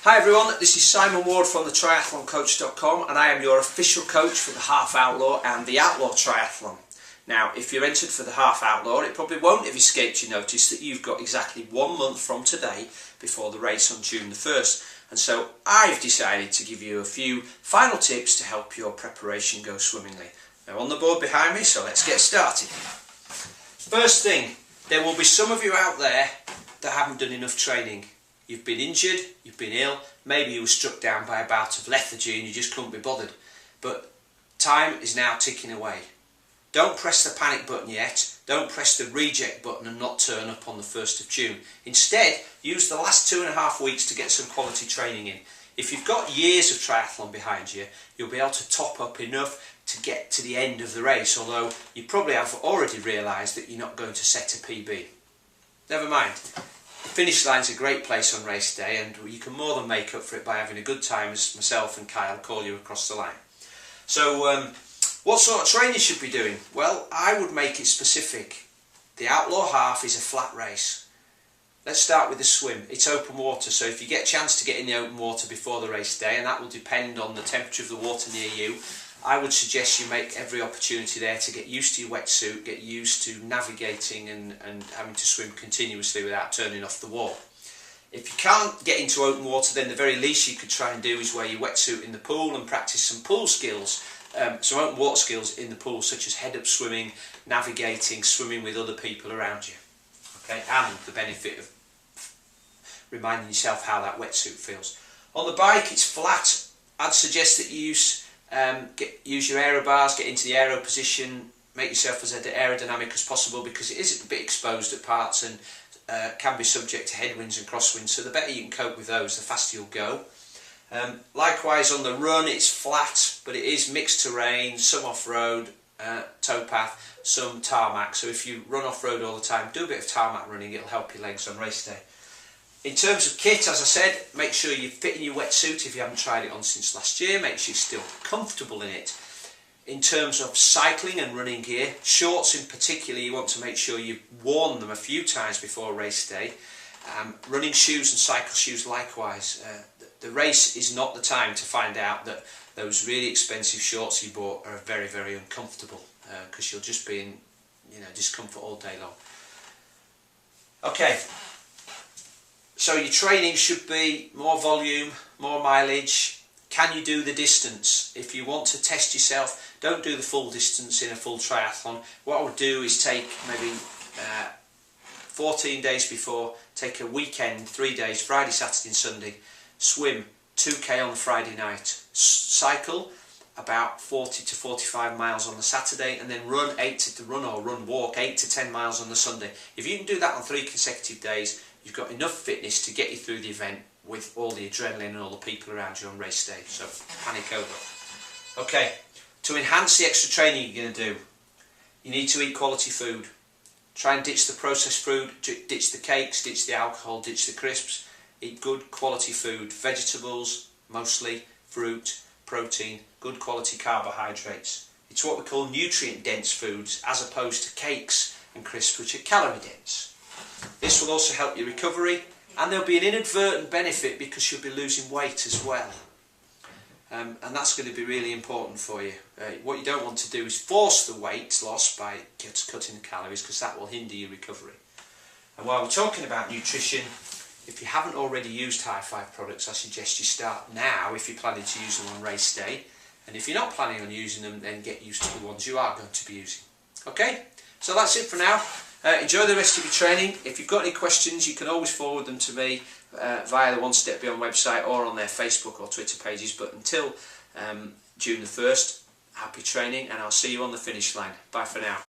Hi everyone, this is Simon Ward from the triathloncoach.com and I am your official coach for the Half Outlaw and the Outlaw Triathlon. Now, if you're entered for the Half Outlaw, it probably won't have escaped your notice that you've got exactly 1 month from today before the race on June the 1st. And so I've decided to give you a few final tips to help your preparation go swimmingly. Now on the board behind me, so let's get started. First thing, there will be some of you out there that haven't done enough training. You've been injured, you've been ill, maybe you were struck down by a bout of lethargy and you just couldn't be bothered. But time is now ticking away. Don't press the panic button yet, don't press the reject button and not turn up on the 1st of June. Instead, use the last 2.5 weeks to get some quality training in. If you've got years of triathlon behind you, you'll be able to top up enough to get to the end of the race, although you probably have already realised that you're not going to set a PB. Never mind. The finish line's a great place on race day and you can more than make up for it by having a good time as myself and Kyle call you across the line. So what sort of training should we be doing? Well, I would make it specific. The Outlaw Half is a flat race. Let's start with the swim. It's open water, so if you get a chance to get in the open water before the race day, and that will depend on the temperature of the water near you, I would suggest you make every opportunity there to get used to your wetsuit, get used to navigating and having to swim continuously without turning off the wall. If you can't get into open water, then the very least you could try and do is wear your wetsuit in the pool and practice some pool skills, some open water skills in the pool, such as head-up swimming, navigating, swimming with other people around you. Okay, and the benefit of reminding yourself how that wetsuit feels. On the bike, it's flat. I'd suggest that you use your aero bars, get into the aero position, make yourself as aerodynamic as possible because it is a bit exposed at parts and can be subject to headwinds and crosswinds, so the better you can cope with those, the faster you'll go. Likewise on the run, it's flat, but it is mixed terrain, some off-road, towpath, some tarmac, so if you run off-road all the time, do a bit of tarmac running, it'll help your legs on race day. In terms of kit, as I said, make sure you fit in your wetsuit if you haven't tried it on since last year, make sure you're still comfortable in it. In terms of cycling and running gear, shorts in particular, you want to make sure you've worn them a few times before race day. Running shoes and cycle shoes likewise. The race is not the time to find out that those really expensive shorts you bought are very, very uncomfortable because you'll just be in discomfort all day long. Okay. So your training should be more volume, more mileage. Can you do the distance? If you want to test yourself, don't do the full distance in a full triathlon. What I would do is take maybe 14 days before, take a weekend, 3 days, Friday, Saturday and Sunday, swim 2k on the Friday night, cycle about 40 to 45 miles on the Saturday and then walk 8 to 10 miles on the Sunday. If you can do that on 3 consecutive days, you've got enough fitness to get you through the event with all the adrenaline and all the people around you on race day, so panic over. Okay, to enhance the extra training you're going to do, you need to eat quality food. Try and ditch the processed food, ditch the cakes, ditch the alcohol, ditch the crisps. Eat good quality food, vegetables, mostly, fruit, protein, good quality carbohydrates. It's what we call nutrient dense foods as opposed to cakes and crisps which are calorie dense. This will also help your recovery and there'll be an inadvertent benefit because you'll be losing weight as well. And that's going to be really important for you. What you don't want to do is force the weight loss by cutting the calories because that will hinder your recovery. And while we're talking about nutrition, if you haven't already used High Five products, I suggest you start now if you're planning to use them on race day. And if you're not planning on using them, then get used to the ones you are going to be using. Okay, so that's it for now. Enjoy the rest of your training. If you've got any questions, you can always forward them to me via the One Step Beyond website or on their Facebook or Twitter pages. But until June the 1st, happy training and I'll see you on the finish line. Bye for now.